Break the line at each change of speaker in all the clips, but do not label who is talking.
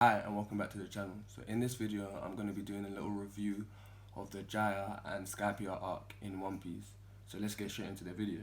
Hi and welcome back to the channel. So in this video I'm going to be doing a little review of the Jaya and Skypiea arc in One Piece. So let's get straight into the video.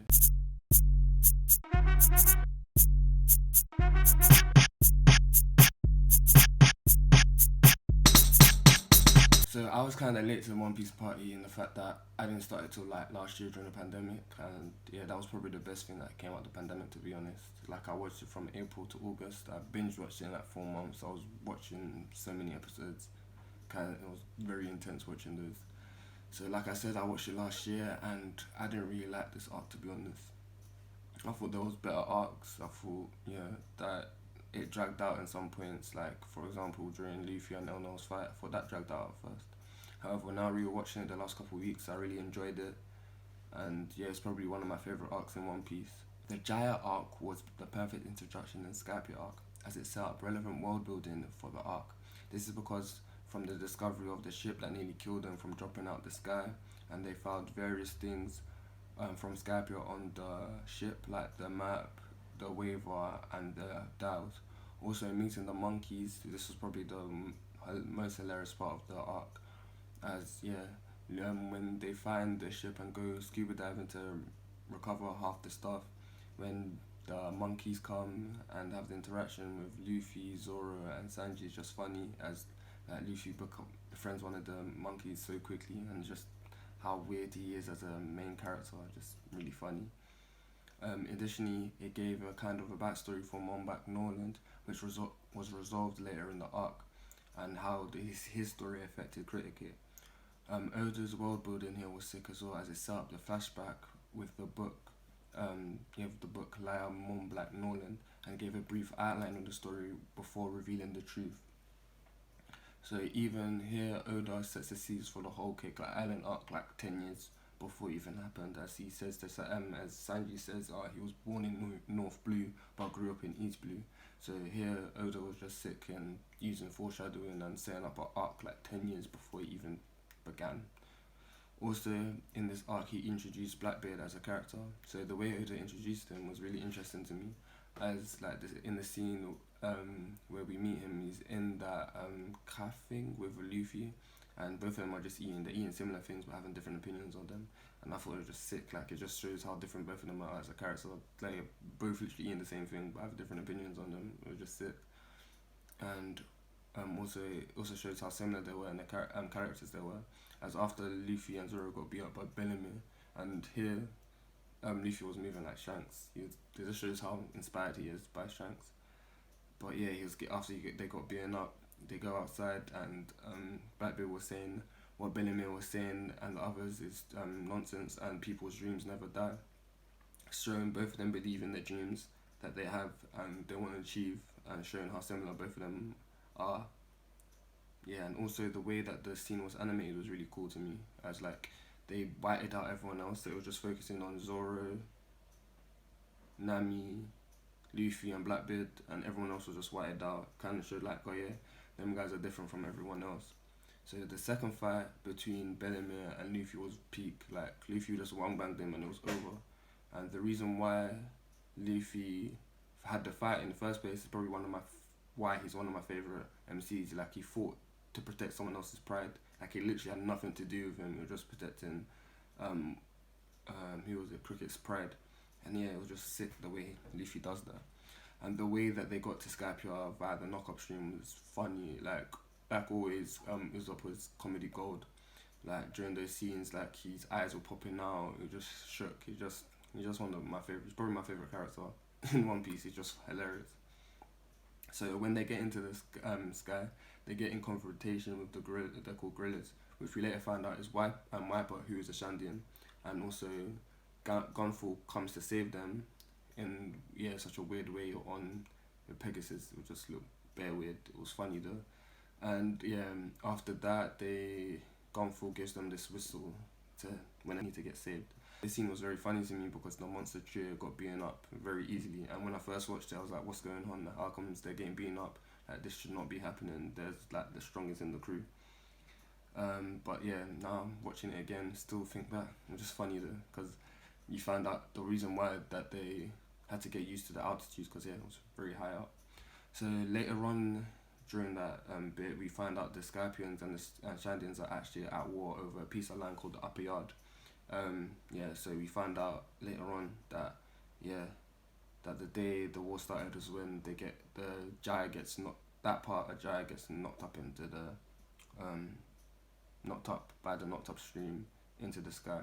So I was kind of late to the One Piece party in the fact that I didn't start it till like last year during the pandemic, and yeah, that was probably the best thing that came out of the pandemic, to be honest. Like I watched it from April to August. I binge watched it in like 4 months. I was watching so many episodes. It was very intense watching those. So like I said, I watched it last year and I didn't really like this arc, to be honest. I thought there was better arcs. I thought, yeah, that it dragged out in some points, like for example during Luffy and Elno's fight. I thought that dragged out at first. However, now rewatching it the last couple of weeks, I really enjoyed it, and yeah, it's probably one of my favorite arcs in One Piece. The Jaya arc was the perfect introduction in Skypiea arc, as it set up relevant world building for the arc. This is because from the discovery of the ship that nearly killed them from dropping out the sky, and they found various things from Skypiea on the ship, like the map, the waiver, and the dials. Also, meeting the monkeys. This was probably the most hilarious part of the arc, as yeah, when they find the ship and go scuba diving to recover half the stuff, when the monkeys come and have the interaction with Luffy, Zoro, and Sanji, is just funny, as Luffy befriends one of the monkeys so quickly, and just how weird he is as a main character, just really funny. Additionally, it gave a kind of a backstory for Mombak Norland, which was resolved later in the arc, and how his story affected Criticate. Oda's world building here was sick as well, as it set up the flashback with the book, with the book Laia Mont Black Norland, and gave a brief outline of the story before revealing the truth. So even here, Oda sets the seeds for the whole Cake like Island arc like 10 years before it even happened, as he says this, as Sanji says, he was born in North Blue but grew up in East Blue. So here, Oda was just sick and using foreshadowing and setting up an arc like 10 years before it even began. Also, in this arc, he introduced Blackbeard as a character. So the way Oda introduced him was really interesting to me, as like this, in the scene where we meet him, he's in that calf thing with Luffy, and both of them are just they're eating similar things but having different opinions on them. And I thought it was just sick. Like it just shows how different both of them are as a character. Like both literally eating the same thing but have different opinions on them. It was just sick. And also it also shows how similar they were and the characters they were. As after Luffy and Zoro got beat up by Bellamy, and here Luffy was moving like Shanks. It just shows how inspired he is by Shanks. But yeah, they got beaten up, they go outside, and Blackbeard was saying what Bellamy was saying and the others is nonsense, and people's dreams never die. Showing both of them believe in the dreams that they have and they want to achieve, and showing how similar both of them are. Yeah, and also the way that the scene was animated was really cool to me, as like they whited out everyone else. They were just focusing on Zoro, Nami, Luffy, and Blackbeard, and everyone else was just whited out. Kind of showed like, oh yeah, them guys are different from everyone else. So the second fight between Bellamy and Luffy was peak. Like Luffy just one banged him and it was over. And the reason why Luffy had the fight in the first place is probably why he's one of my favorite MCs. Like he fought to protect someone else's pride. Like it literally had nothing to do with him. It was just protecting he was a Cricket's pride. And yeah, it was just sick the way Luffy does that. And the way that they got to Skypiea via the knock-up stream was funny. Like always, Usopp's comedy gold. Like during those scenes, like his eyes were popping out. It just shook. He's just one of my favorites. He's probably my favorite character in One Piece. He's just hilarious. So when they get into this sky, they get in confrontation with the gorilla. They're called gorillas, which we later find out is Wiper, who is a Shandian, and also Gunfall comes to save them in such a weird way on Pegasus. It was just look bare weird. It was funny though. And yeah, after that, Gunfall gives them this whistle to when they need to get saved. This scene was very funny to me because the monster trio got beaten up very easily, and when I first watched it I was like, what's going on? How comes they're getting beaten up? Like this should not be happening. There's like the strongest in the crew. But yeah, now I'm watching it again, still think that it's just funny though, because you find out the reason why that they had to get used to the altitudes, because yeah, it was very high up. So later on during that bit, we find out the Skypians and the Shandians are actually at war over a piece of land called the Upper Yard. Yeah, so we find out later on that yeah, that the day the war started was when they get the Jaya gets knocked. That part of Jaya gets knocked up into the knocked up by the knocked up stream into the sky.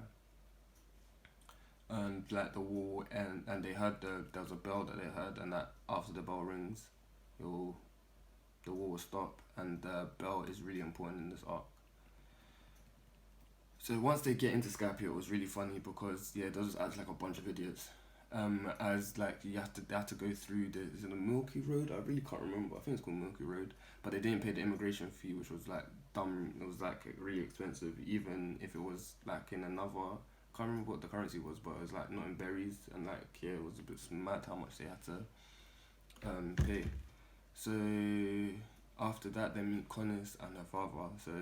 And like the war and they heard there was a bell that they heard, and that after the bell rings, it will the war will stop. And the bell is really important in this arc. So once they get into Skypiea, it was really funny because yeah, those ads like a bunch of idiots. As like they had to go through is it the Milky Road? I really can't remember. I think it's called Milky Road, but they didn't pay the immigration fee, which was like dumb. It was like really expensive, even if it was like in another. Can't remember what the currency was, but it was like not in berries, and like yeah, it was a bit mad how much they had to pay. So after that, they meet Connis and her father. So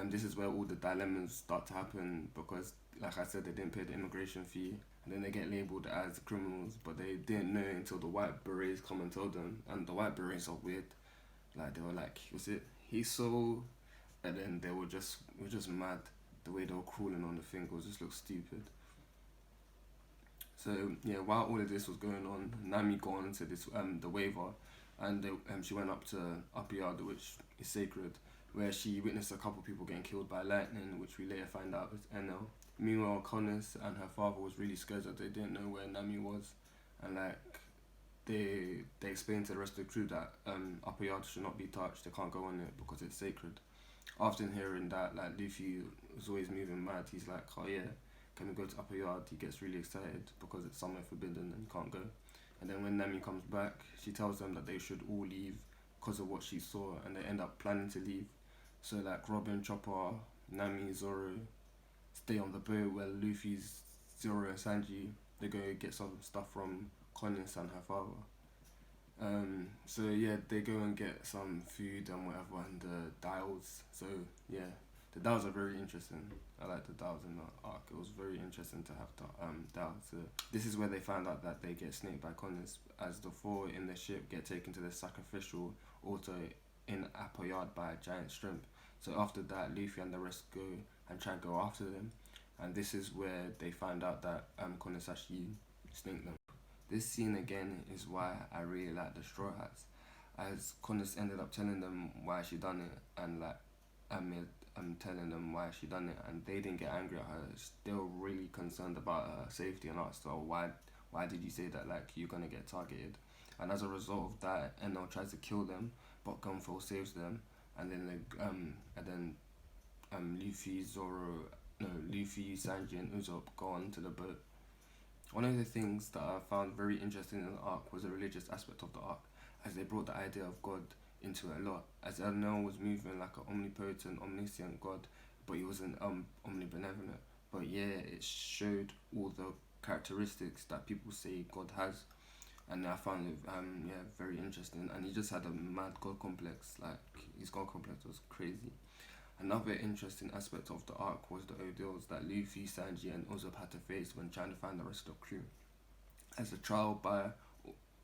this is where all the dilemmas start to happen because, like I said, they didn't pay the immigration fee, and then they get labelled as criminals. But they didn't know until the white berets come and told them. And the white berets are weird. Like they were like, "Was it he's so?" And then they were just mad. The way they were crawling on the thing was just looked stupid. So yeah, while all of this was going on, Nami got on to this the waiver, and she went up to Upper Yard, which is sacred, where she witnessed a couple of people getting killed by lightning, which we later find out was Enel. Meanwhile, Connors and her father was really scared that they didn't know where Nami was, and like they explained to the rest of the crew that Upper Yard should not be touched. They can't go on it because it's sacred. After hearing that, like Luffy was always moving mad. He's like, "Oh yeah, can we go to Upper Yard?" He gets really excited because it's somewhere forbidden and you can't go. And then when Nami comes back, she tells them that they should all leave because of what she saw, and they end up planning to leave. So like Robin, Chopper, Nami, Zoro stay on the boat where Luffy's Zoro and Sanji they go get some stuff from Connis and her father. So yeah, they go and get some food and whatever, and the dials. So yeah, the dials are very interesting. I like the dials in the arc. It was very interesting to have the dials. So this is where they found out that they get snaked by Connors, as the four in the ship get taken to the sacrificial altar in Upper Yard by a giant shrimp. So after that, Luffy and the rest go and try and go after them, and this is where they find out that Connors actually snaked them. This scene again is why I really like the Straw Hats, as Connors ended up telling them why she done it, and like I'm telling them why she done it, and they didn't get angry at her. They were really concerned about her safety and asked her why did you say that, like you're gonna get targeted. And as a result of that, Enel tries to kill them, but Gunfo saves them, and then Luffy, Zoro, no Luffy, Sanji, and Usopp go on to the boat. One of the things that I found very interesting in the arc was the religious aspect of the arc, as they brought the idea of God into it a lot, as Enel was moving like an omnipotent, omniscient God, but he wasn't omnibenevolent. But yeah, it showed all the characteristics that people say God has, and I found it very interesting. And he just had a mad God complex. Like his God complex was crazy. Another interesting aspect of the arc was the ordeals that Luffy, Sanji, and Usopp had to face when trying to find the rest of the crew. As a trial by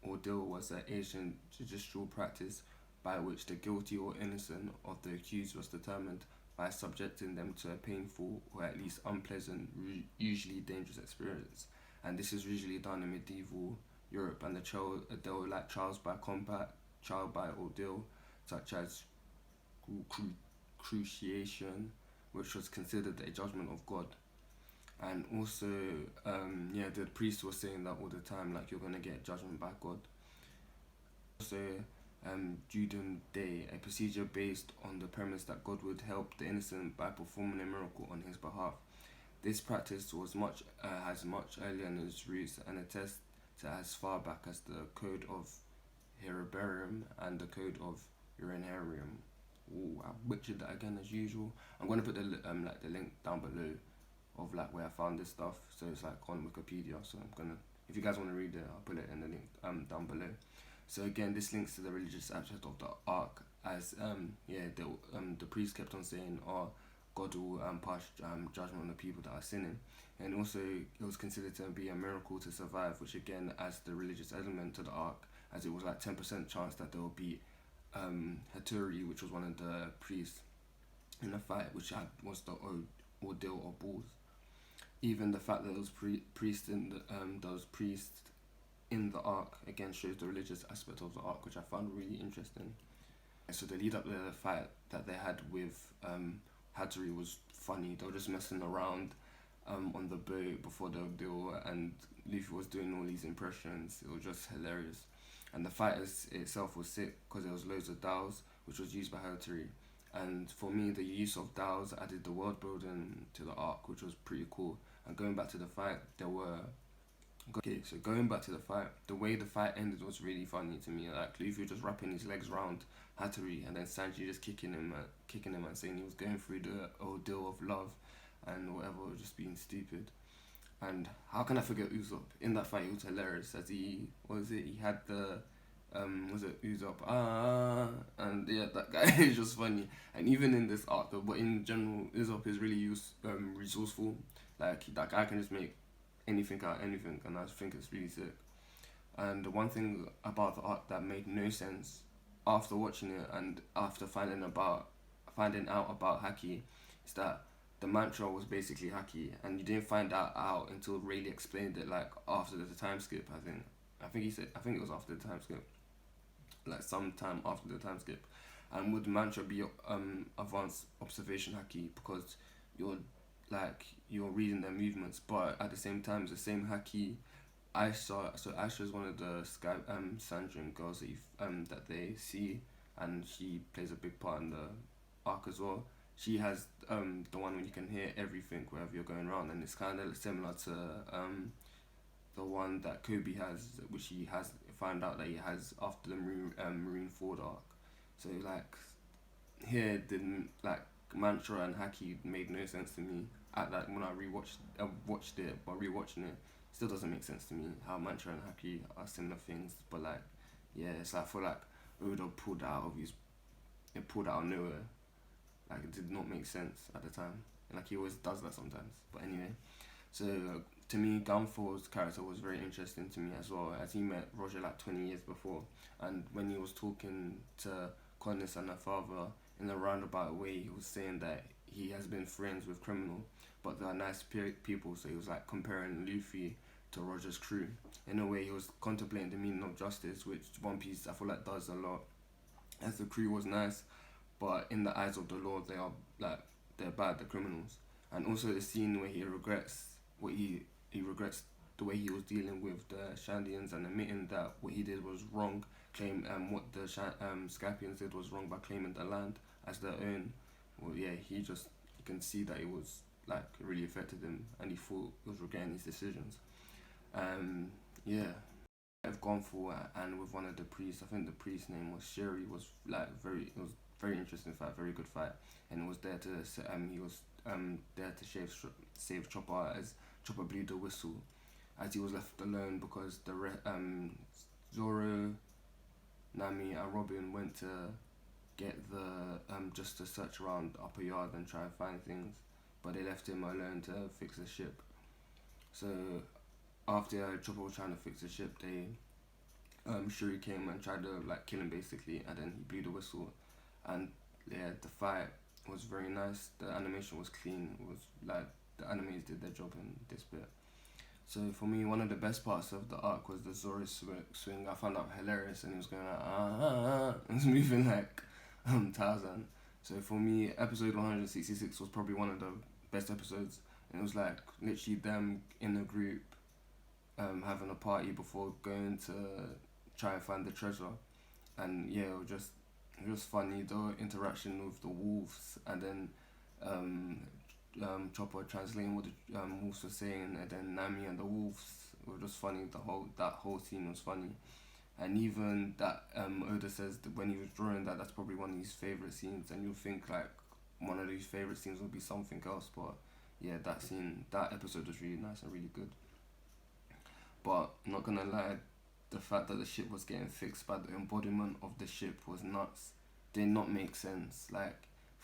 ordeal was an ancient judicial practice by which the guilty or innocent of the accused was determined by subjecting them to a painful or at least unpleasant, usually dangerous experience. And this is usually done in medieval Europe, and they were like trials by combat, trial by ordeal, such as cruciation, which was considered a judgment of God. And also, the priest was saying that all the time, like you're gonna get judgment by God. Also, Judum Day, a procedure based on the premise that God would help the innocent by performing a miracle on his behalf. This practice was has much earlier in its roots and attests to as far back as the Code of Herbarium and the Code of Urinarium. Ooh, I butchered that again as usual. I'm gonna put the link down below of like where I found this stuff. So it's like on Wikipedia. So I'm gonna, if you guys want to read it, I'll put it in the link down below. So again, this links to the religious aspect of the arc, as the priest kept on saying, "Oh, God will pass judgment on the people that are sinning," and also it was considered to be a miracle to survive, which again adds the religious element to the arc, as it was like 10% chance that there will be Hattori, which was one of the priests in the fight, which was the ordeal or balls. Even the fact that those priests in those priests in the arc again shows the religious aspect of the arc, which I found really interesting. So the lead up to the fight that they had with Hattori was funny. They were just messing around on the boat before the ordeal, and Luffy was doing all these impressions. It was just hilarious. And the fight itself was sick because there was loads of DAOs, which was used by Hattori. And for me, the use of DAOs added the world building to the arc, which was pretty cool. And going back to the fight, going back to the fight, the way the fight ended was really funny to me. Like Luffy just wrapping his legs around Hattori, and then Sanji just kicking him and saying he was going through the ordeal of love and whatever, just being stupid. And how can I forget Usopp? In that fight, it was hilarious. As he had the was it Usopp? And yeah, that guy is just funny. And even in this arc, but in general, Usopp is really resourceful. Like that guy can just make anything out of anything, and I think it's really sick. And the one thing about the arc that made no sense after watching it and after finding out about Haki is that the mantra was basically Haki, and you didn't find that out until Rayleigh explained it, like after the time skip. I think it was after the time skip, like sometime after the time skip. And would mantra be advanced observation Haki, because you're reading their movements, but at the same time it's the same Haki Aisha. So Aisha is one of the Sandrian girls that they see, and she plays a big part in the arc as well. She has the one when you can hear everything wherever you're going around, and it's kind of similar to the one that Kobe has, which he has found out that he has after the Marineford arc. So like here, didn't like mantra and Haki made no sense to me at that when I watched it, but rewatching it still doesn't make sense to me how mantra and Haki are similar things. But like yeah, it's like I feel like Oda pulled out of nowhere. Like it did not make sense at the time, and like he always does that sometimes. But anyway, so to me, Gunfor's character was very interesting to me as well, as he met Roger like 20 years before, and when he was talking to Connis and her father in a roundabout way, he was saying that he has been friends with criminal, but they are nice people. So he was like comparing Luffy to Roger's crew. In a way, he was contemplating the meaning of justice, which One Piece I feel like does a lot, as the crew was nice, but in the eyes of the law, they're bad, the criminals. And also the scene where he regrets he regrets the way he was dealing with the Shandians and admitting that what he did was wrong, what the Skypians did was wrong by claiming the land as their own. Well, yeah, you can see that it was like really affected him, and he thought he was regretting his decisions. Yeah, I've gone for and with one of the priests. I think the priest's name was Sherry. Was like it was very interesting fight, very good fight, and was there to he was there to save Chopper as Chopper blew the whistle, as he was left alone because Zoro, Nami, and Robin went to get the just to search around the upper yard and try and find things, but they left him alone to fix the ship. So after Chopper was trying to fix the ship, Shuri came and tried to like kill him basically, and then he blew the whistle, and yeah, the fight was very nice. The animation was clean. It was like the animators did their job in this bit. So for me, one of the best parts of the arc was the Zoro swing. I found out hilarious, and he was going like and was moving like Tarzan. So for me, episode 166 was probably one of the best episodes. And it was like literally them in a group having a party before going to try and find the treasure. And yeah, it was funny, the interaction with the wolves, and then Chopper translating what the wolves were saying, and then Nami and the wolves were just funny. That whole scene was funny, and even that Oda says that when he was drawing that's probably one of his favorite scenes, and you'll think like one of his favorite scenes would be something else, but yeah, that episode was really nice and really good. But not gonna lie, the fact that the ship was getting fixed by the embodiment of the ship was nuts. Did not make sense. Like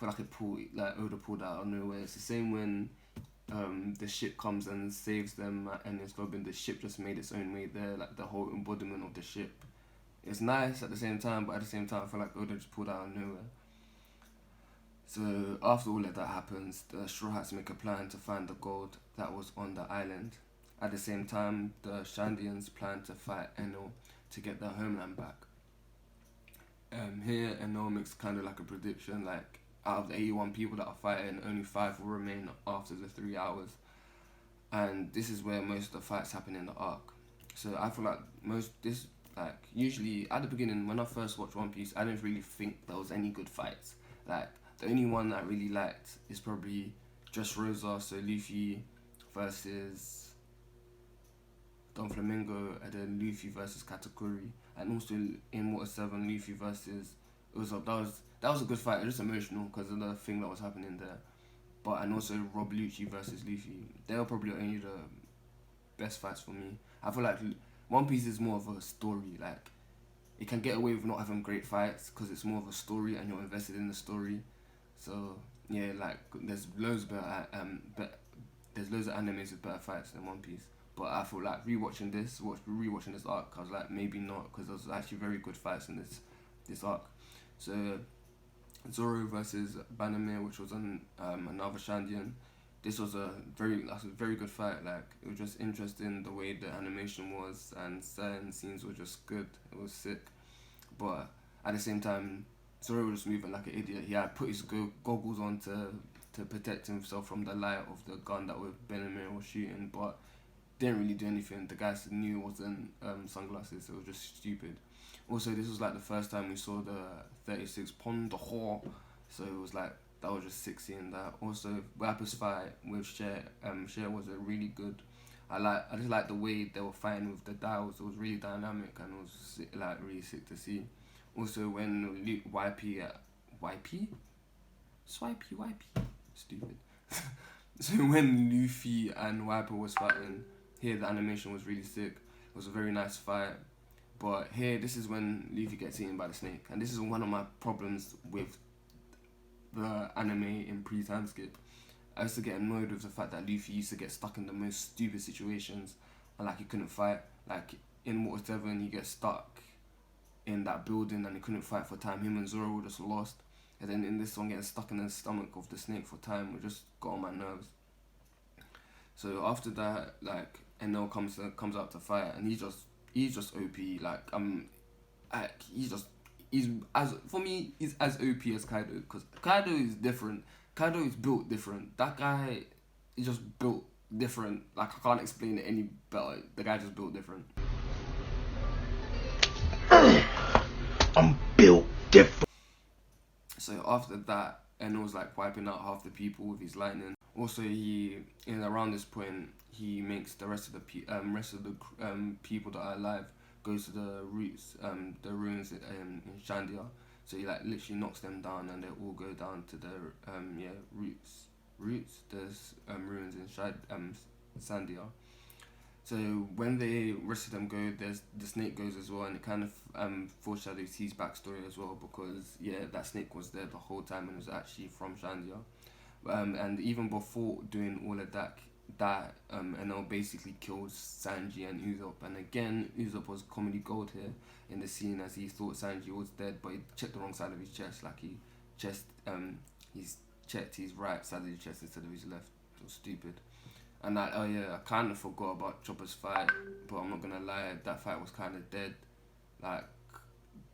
I feel like Oda pulled out of nowhere. It's the same when the ship comes and saves them and it's Robin. The ship just made its own way there. Like the whole embodiment of the ship it's nice at the same time, but at the same time I feel like Oda just pulled out of nowhere. So after all of that happens, the Straw Hats make a plan to find the gold that was on the island. At the same time, the Shandians plan to fight Enel to get their homeland back. Here, Enel makes kind of like a prediction, like out of the 81 people that are fighting, only 5 will remain after the 3 hours. And this is where most of the fights happen in the arc. So I feel like usually at the beginning when I first watched One Piece, I didn't really think there was any good fights. Like the only one that I really liked is probably Dressrosa, so Luffy versus Don Flamingo, and then Luffy versus Katakuri, and also in Water 7, Luffy versus Usopp. That was a good fight. It was just emotional because of the thing that was happening there. But and also Rob Lucci versus Luffy. They were probably only the best fights for me. I feel like One Piece is more of a story. Like it can get away with not having great fights because it's more of a story and you're invested in the story. So yeah, like there's loads of there's loads of animes with better fights than One Piece. But I feel like rewatching this arc, I was like maybe not, because there was actually very good fights in this arc. So Zoro versus Bannerman, which was on another Shandian. This was a very good fight. Like it was just interesting the way the animation was, and certain scenes were just good. It was sick, but at the same time, Zoro was just moving like an idiot. He had put his goggles on to protect himself from the light of the gun that Bannerman was shooting, but didn't really do anything. The guy knew it wasn't sunglasses. It was just stupid. Also, this was like the first time we saw the 36 Pond de Hor, so it was like that was just sick seeing that. Also, Rapper's fight with Cher was a really good. I just like the way they were fighting with the dials. It was really dynamic and it was like really sick to see. Also, when YP, stupid. So when Luffy and Wiper was fighting, here the animation was really sick. It was a very nice fight. But here, this is when Luffy gets eaten by the snake. And this is one of my problems with the anime in pre-time skip. I used to get annoyed with the fact that Luffy used to get stuck in the most stupid situations and like he couldn't fight. Like in Water 7, he gets stuck in that building and he couldn't fight for time. Him and Zoro were just lost. And then in this one, getting stuck in the stomach of the snake for time, it just got on my nerves. So after that, like Enel comes out to fight, and he's just OP. He's as OP as Kaido, because Kaido is different. Kaido is built different. That guy is just built different. Like I can't explain it any better. The guy just built different. I'm built different. So after that, Enel's like wiping out half the people with his lightning. Also, around this point, he makes the rest of the people that are alive go to the ruins in Shandia. So he like literally knocks them down, and they all go down to the roots. There's ruins in Sandia. So when the rest of them go, the snake goes as well, and it kind of foreshadows his backstory as well, because that snake was there the whole time and was actually from Shandia. And even before doing all of that, Enel basically kills Sanji and Usopp. And again, Usopp was comedy gold here in the scene, as he thought Sanji was dead, but he checked the wrong side of his chest. Like he's checked his right side of his chest instead of his left. It was stupid. And I kind of forgot about Chopper's fight, but I'm not gonna lie, that fight was kind of dead. Like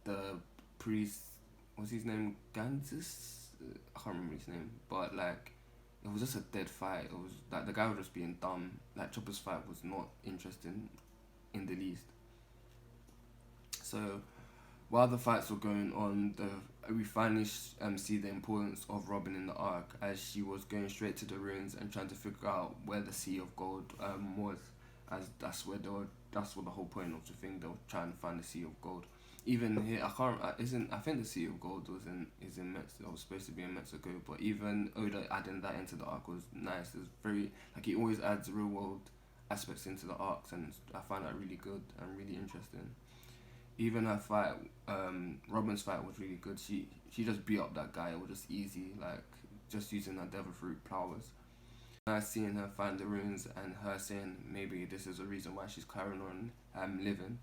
the priest, what's his name, Gantus? I can't remember his name, but like it was just a dead fight. It was like the guy was just being dumb. Like Chopper's fight was not interesting in the least. So while the fights were going on, we finally see the importance of Robin in the arc, as she was going straight to the ruins and trying to figure out where the Sea of Gold was, as that's what the whole point of the thing. They were trying to find the Sea of Gold. Even here, I think the Sea of Gold is in Mexico. It was supposed to be in Mexico, but even Oda adding that into the arc was nice. It's very like he always adds real world aspects into the arcs, and I find that really good and really interesting. Even her fight, Robin's fight was really good. She just beat up that guy. It was just easy, like just using her devil fruit powers. Nice seeing her find the ruins and her saying maybe this is a reason why she's carrying on living.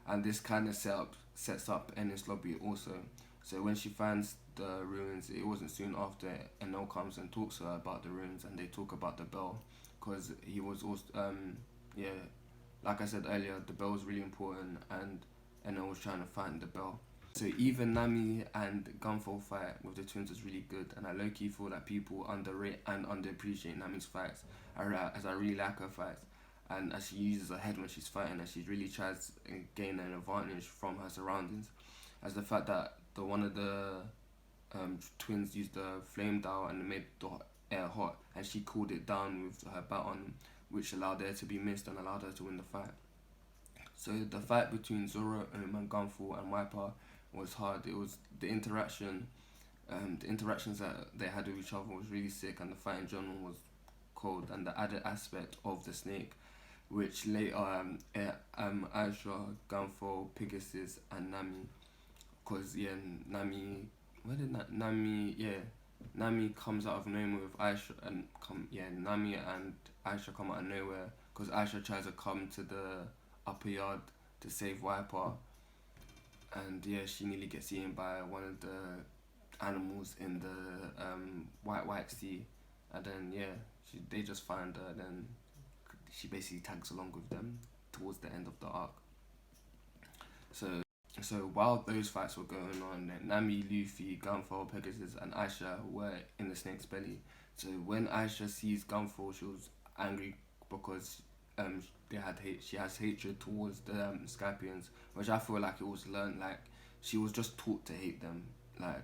and this kind of sets up Enies Lobby also. So when she finds the ruins, it wasn't soon after Enel comes and talks to her about the ruins, and they talk about the bell, because he was also yeah, like I said earlier, the bell was really important, and Enel was trying to find the bell. So even Nami and Gunfall fight with the twins was really good, and I low-key feel that people underrate and underappreciate Nami's fights, as I really like her fights, and as she uses her head when she's fighting, and she really tries to gain an advantage from her surroundings, as the fact that one of the twins used the flame dial and made the air hot, and she cooled it down with her baton, which allowed air to be missed and allowed her to win the fight. So the fight between Zoro, and Gunfall and Wiper was hard. It was the interactions that they had with each other was really sick, and the fight in general was cold. And the added aspect of the snake, which later Aisha, Gunfall, Pegasus, and Nami, because Nami, Nami comes out of nowhere with Aisha, and Nami and Aisha come out of nowhere because Aisha tries to come to the upper yard to save Wiper, and she nearly gets eaten by one of the animals in the White Sea, and then they just find her, then she basically tags along with them towards the end of the arc. So while those fights were going on, Nami, Luffy, Gunfall, Pegasus, and Aisha were in the snake's belly. So when Aisha sees Gunfall, she was angry because she has hatred towards the Skypians, which I feel like it was learned. Like, she was just taught to hate them. Like,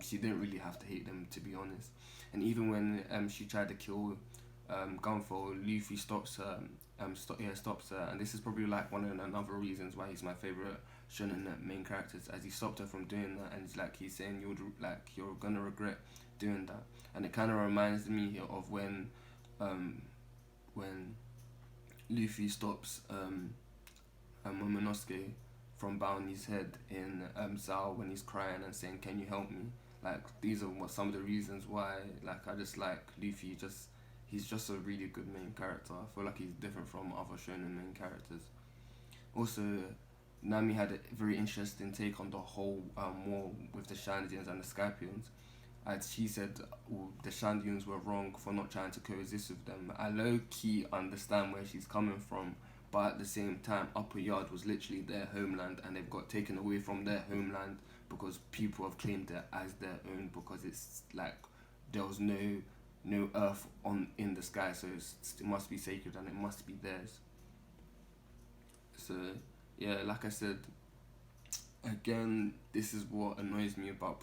she didn't really have to hate them, to be honest. And even when she tried to kill Gunfall, Luffy stops her. Stops her, and this is probably like one of another reasons why he's my favorite shonen main characters, as he stopped her from doing that, and he's saying you're gonna regret doing that. And it kind of reminds me of when Luffy stops Momonosuke from bowing his head in Zao when he's crying and saying, "Can you help me?" Like, these are some of the reasons why I just like Luffy. He's just a really good main character. I feel like he's different from other shonen main characters. Also, Nami had a very interesting take on the whole war with the Shandians and the Skypians. As she said, the Shandians were wrong for not trying to coexist with them. I low-key understand where she's coming from, but at the same time, Upper Yard was literally their homeland, and they've got taken away from their homeland because people have claimed it as their own, because it's like there was no earth in the sky, so it must be sacred and it must be theirs. So like I said, again, this is what annoys me about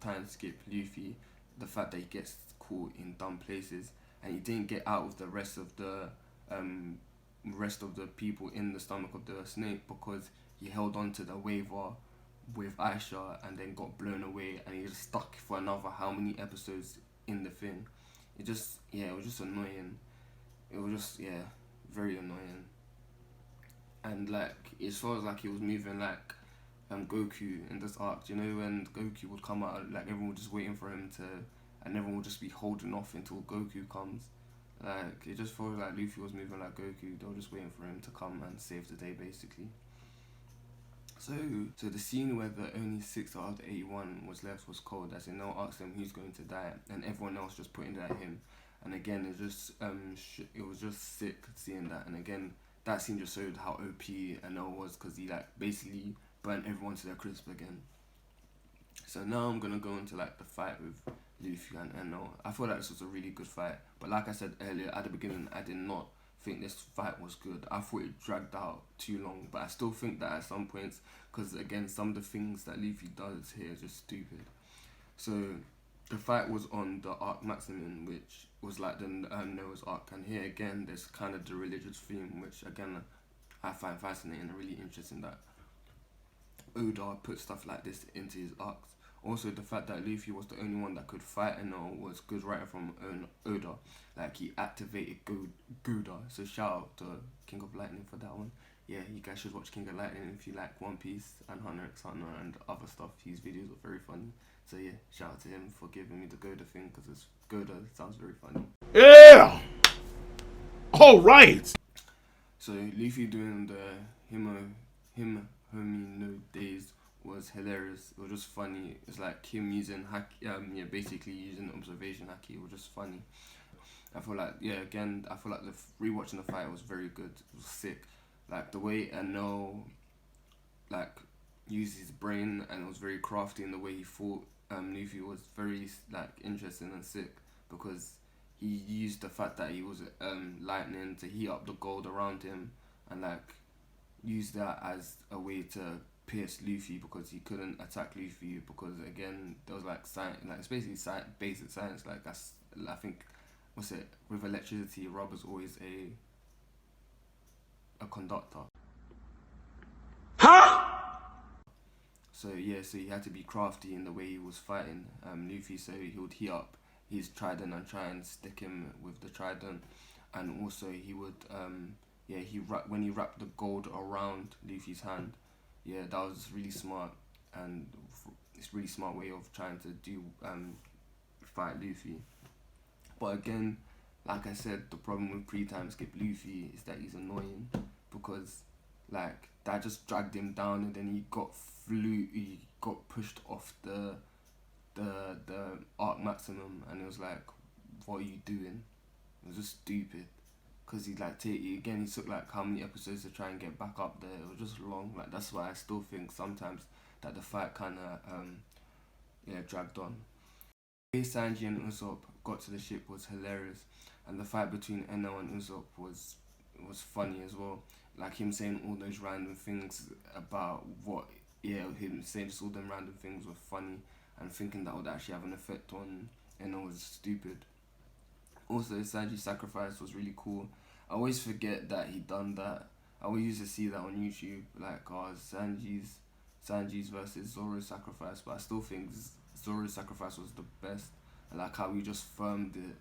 time skip Luffy, the fact that he gets caught in dumb places and he didn't get out with the rest of the people in the stomach of the snake, because he held on to the waiver with Aisha and then got blown away, and he was stuck for another how many episodes in the thing. It was just annoying. It was just very annoying. And it felt like he was moving like Goku in this arc. You know, when Goku would come out, like everyone was just waiting for him to, and everyone would just be holding off until Goku comes. Like, it just felt like Luffy was moving like Goku. They were just waiting for him to come and save the day, basically. So the scene where the only 6 out of the 81 was left was cold, as Enel asked him who's going to die, and everyone else just putting it at him. And again, it was just sick seeing that. And again, that scene just showed how OP Enel was, because he basically burnt everyone to their crisp again. So now I'm gonna go into the fight with Luffy and Enel. I feel like this was a really good fight, but like I said earlier at the beginning, I did not think this fight was good. I thought it dragged out too long, but I still think that at some points, because again, some of the things that Luffy does here is just stupid. So the fight was on the Arc Maximum, which was like the Noah's Arc, and here again there's kind of the religious theme, which again I find fascinating and really interesting that Oda put stuff like this into his arcs. Also, the fact that Luffy was the only one that could fight Enel was good writing from Oda. Like, he activated Gouda. So shout out to King of Lightning for that one. Yeah, you guys should watch King of Lightning if you like One Piece and Hunter x Hunter and other stuff. His videos are very funny. So yeah, shout out to him for giving me the Gouda thing, because Gouda sounds very funny.
Yeah! All right!
So Luffy doing the him homie no days was hilarious. It was just funny. It's like him using basically using observation haki. It was just funny. I feel like again, I feel like the rewatching the fight was very good. It was sick. Like the way Ano like used his brain, and it was very crafty in the way he fought. Luffy was very like interesting and sick because he used the fact that he was lightning to heat up the gold around him, and like use that as a way to pierce Luffy because he couldn't attack Luffy because again there was like science, like it's basically basic science. Like I think what's it with electricity, rubber's always a conductor. So so he had to be crafty in the way he was fighting Luffy. So he would heat up his trident and try and stick him with the trident, and also he would when he wrapped the gold around Luffy's hand. Yeah, that was really smart, and it's really smart way of trying to do fight Luffy. But again, like I said, the problem with pre-time skip Luffy is that he's annoying because like that just dragged him down, and then he got pushed off the arc maximum, and it was like, what are you doing? It was just stupid. Cause he he took like how many episodes to try and get back up there. It was just long. Like that's why I still think sometimes that the fight kind of dragged on. The way Sanji and Usopp got to the ship was hilarious, and the fight between Eno and Usopp was funny as well. Like him saying all those random things about him saying just all them random things were funny, and thinking that would actually have an effect on Eno was stupid. Also, Sanji's sacrifice was really cool. I always forget that he done that. I always used to see that on YouTube, like Sanji's versus Zoro's sacrifice, but I still think Zoro's sacrifice was the best. And like how he just firmed it,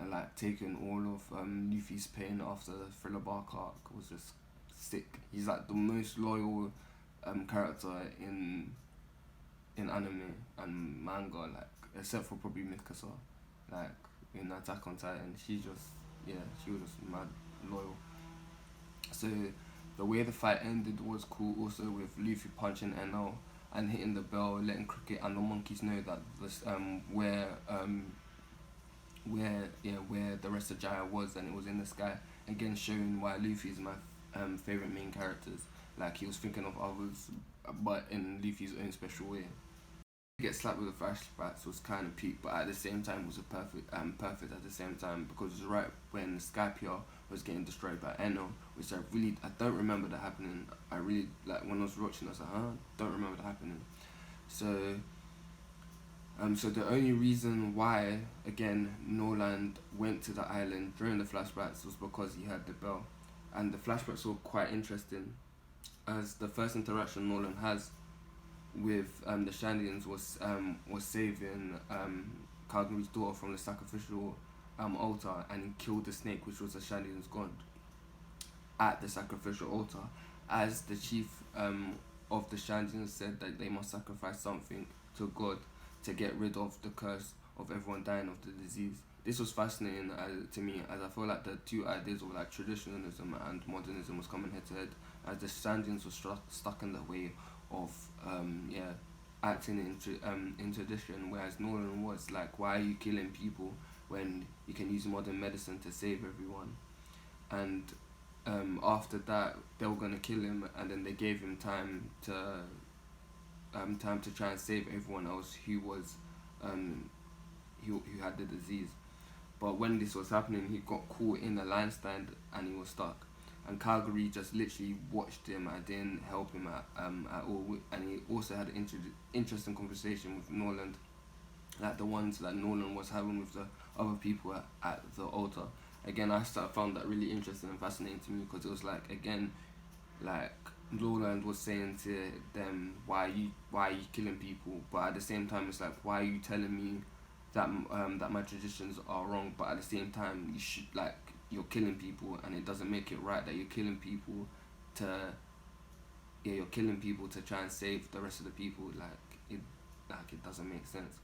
and like taking all of Luffy's pain after the Thriller Bark arc was just sick. He's like the most loyal character in anime and manga, like except for probably Mikasa, like in Attack on Titan. She was just mad loyal. So the way the fight ended was cool also, with Luffy punching Eno and hitting the bell, letting Cricket and the monkeys know that this where the rest of Jaya was, and it was in the sky. Again, showing why Luffy is my favorite main characters. Like he was thinking of others, but in Luffy's own special way. Get slapped with the flashbacks was kind of peak, but at the same time was a perfect at the same time, because it was right when Skypiea was getting destroyed by Eno, which I don't remember that happening. I really like when I was watching, I was like, don't remember that happening. So so the only reason why again Norland went to the island during the flashbacks was because he had the bell, and the flashbacks were quite interesting, as the first interaction Norland has with the Shandians was saving Kaguri's daughter from the sacrificial altar, and he killed the snake, which was the Shandian's god, at the sacrificial altar, as the chief of the Shandians said that they must sacrifice something to God to get rid of the curse of everyone dying of the disease. This was fascinating to me, as I feel like the two ideas of like traditionalism and modernism was coming head to head, as the Shandians were stuck in the way of acting in tradition, whereas Nolan was like, why are you killing people when you can use modern medicine to save everyone? And after that they were gonna kill him, and then they gave him time to try and save everyone else who was who had the disease. But when this was happening, he got caught in a line stand and he was stuck. And Kaguri just literally watched him and didn't help him at all. And he also had an interesting conversation with Norland, like the ones that Norland was having with the other people at the altar. Again, I found that really interesting and fascinating to me, because it was like, again, like Norland was saying to them, why are you killing people? But at the same time, it's like, why are you telling me that that my traditions are wrong? But at the same time, you're killing people, and it doesn't make it right that you're killing people to try and save the rest of the people. It doesn't make sense.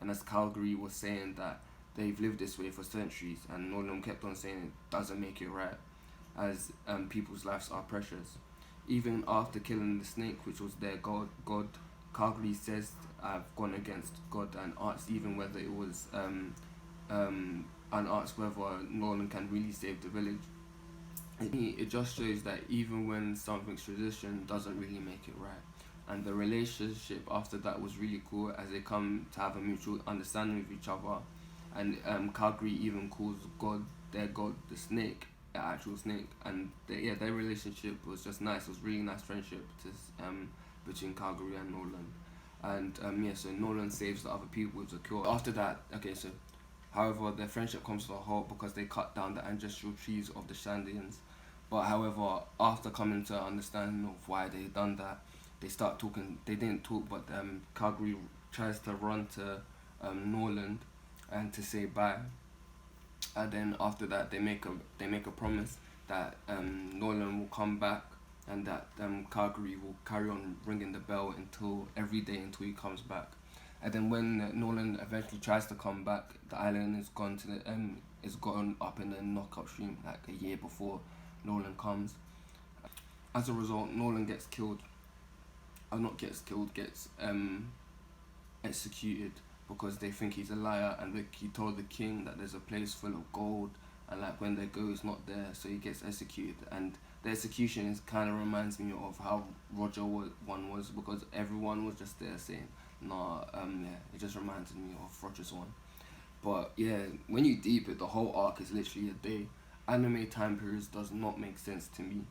And as Calgary was saying that they've lived this way for centuries, and Nolan kept on saying it doesn't make it right, as people's lives are precious. even after killing the snake, which was their god, Kagri says, "I've gone against God," and asks even whether it was and asks whether Nolan can really save the village. It just shows that even when something's tradition doesn't really make it right. And the relationship after that was really cool as they come to have a mutual understanding with each other. And Kagri even calls their god, the snake, the actual snake. And yeah, their relationship was just nice. It was really nice friendship between Kagri and Nolan. And yeah, so Nolan saves the other people with the cure. After that, okay, so however, their friendship comes to a halt because they cut down the ancestral trees of the Shandians. But however, after coming to understanding of why they done that, they start talking. They didn't talk, but Calgary tries to run to Norland and to say bye. And then after that, they make a promise that Norland will come back and that Calgary will carry on ringing the bell until every day until he comes back. And then when Nolan eventually tries to come back, the island is gone to the is gone up in the knockout stream like a year before Nolan comes. As a result, Nolan gets killed. Or not gets killed, gets executed because they think he's a liar and he told the king that there's a place full of gold and like when they go it's not there, so he gets executed. And the execution is kind of reminds me of how Roger one was because everyone was just there saying nah, yeah, it just reminds me of Roger's one. But yeah, when you deep it, the whole arc is literally a day. Anime time periods does not make sense to me.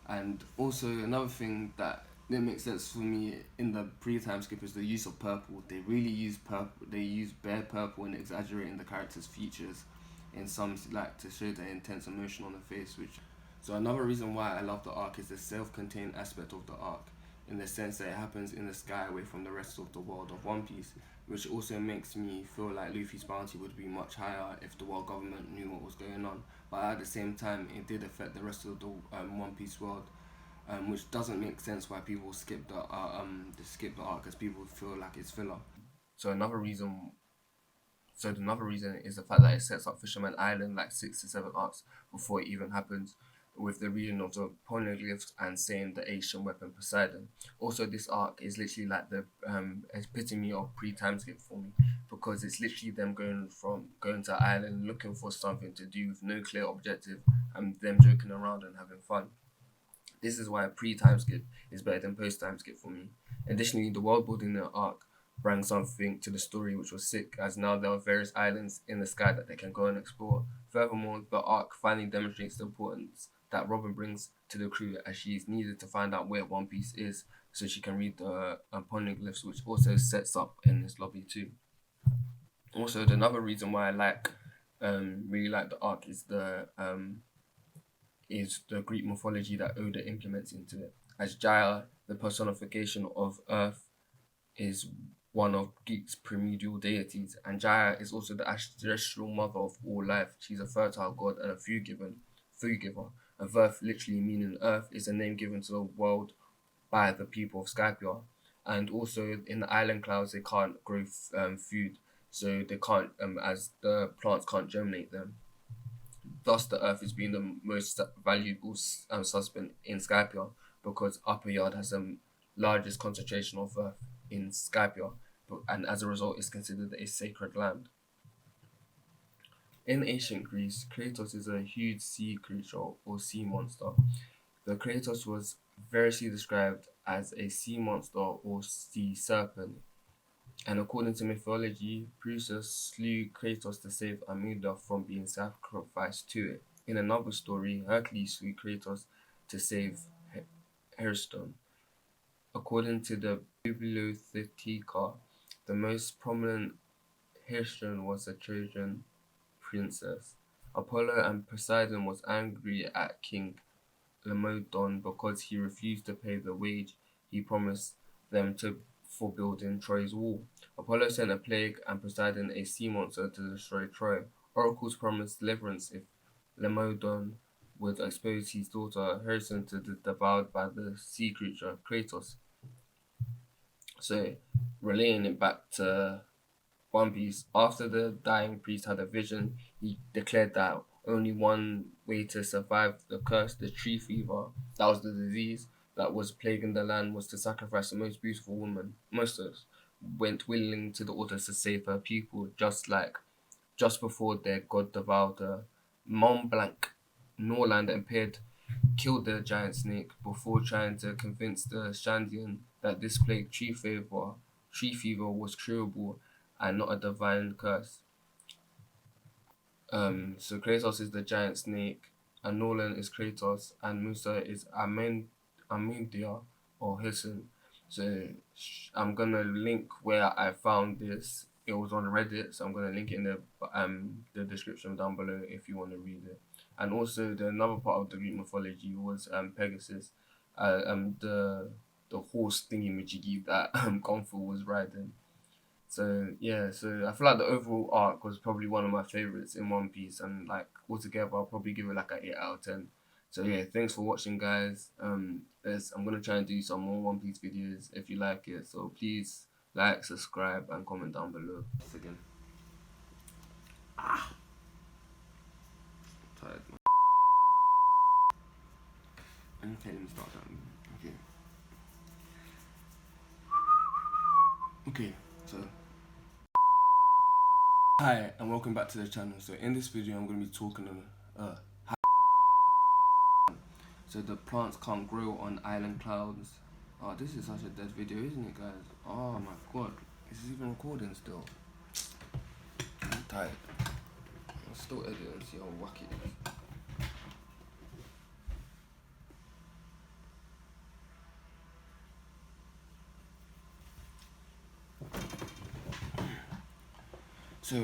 And also another thing that didn't make sense for me in the pre-time skip is the use of purple. They really use purple. They use bare purple and exaggerating the characters' features in some like to show the intense emotion on the face. Which so another reason why I love the arc is the self-contained aspect of the arc, in the sense that it happens in the sky away from the rest of the world of One Piece, which also makes me feel like Luffy's bounty would be much higher if the world government knew what was going on. But at the same time, it did affect the rest of the One Piece world, which doesn't make sense why people skip the arc because people feel like it's filler. So another reason is the fact that it sets up Fisherman Island like 6 to 7 arcs before it even happens, with the reading of the poneglyphs and saying the ancient weapon Poseidon. Also, this arc is literally like the epitome of pre-time skip for me because it's literally them going to island looking for something to do with no clear objective and them joking around and having fun. This is why pre-time skip is better than post-time skip for me. Additionally, the world building in the arc brings something to the story which was sick, as now there are various islands in the sky that they can go and explore. Furthermore, the arc finally demonstrates the importance that Robin brings to the crew as she is needed to find out where One Piece is so she can read the poneglyphs, which also sets up in this lobby too. Also, another reason why I really like the arc is the Greek mythology that Oda implements into it. As Jaya, the personification of Earth, is one of Greek's primordial deities, and Jaya is also the ancestral mother of all life. She's a fertile god and a food giver. And Verth, literally meaning earth, is a name given to the world by the people of Skypiea. And also in the island clouds, they can't grow food, so they can't, as the plants can't germinate them. Thus, the earth is being the most valuable sustainment in Skypiea because Upper Yard has the largest concentration of earth in Skypiea, and as a result, is considered a sacred land. In ancient Greece, Kratos is a huge sea creature or sea monster. The Kratos was variously described as a sea monster or sea serpent, and according to mythology, Perseus slew Kratos to save Amida from being sacrificed to it. In another story, Hercules slew Kratos to save Herston. According to the Bibliotheca, the most prominent Herston was a Trojan princess. Apollo and Poseidon was angry at King Laomedon because he refused to pay the wage he promised them for building Troy's wall. Apollo sent a plague and Poseidon a sea monster to destroy Troy. Oracles promised deliverance if Laomedon would expose his daughter Herson to be devoured by the sea creature Kratos. So, relaying it back to One Piece, after the dying priest had a vision, he declared that only one way to survive the curse, the tree fever, that was the disease, that was plaguing the land was to sacrifice the most beautiful woman. Most of us went willing to the altars to save her people, just before their god devoured her. Mont Blanc, Norland appeared, killed the giant snake before trying to convince the Shandian that this plague tree fever was curable and not a divine curse. So Kratos is the giant snake, and Nolan is Kratos, and Musa is Amendia or Hisson. So I'm gonna link where I found this. It was on Reddit, so I'm gonna link it in the description down below if you want to read it. And also, the another part of the Greek mythology was Pegasus, the horse thingy majiggy that Kung Fu was riding. So yeah, so I feel like the overall arc was probably one of my favorites in One Piece, and like altogether, I'll probably give it like an 8 out of 10. So yeah, thanks for watching, guys. I'm gonna try and do some more One Piece videos if you like it. So please like, subscribe, and comment down below. Once again, tired. Okay, let me start that. Okay, so. Hi and welcome back to the channel. So in this video I'm going to be talking on so the plants can't grow on island clouds. Oh, this is such a dead video, isn't it, guys? Oh my god, this is even recording still. I'm tired. I'll still edit and see how wacky it is. So,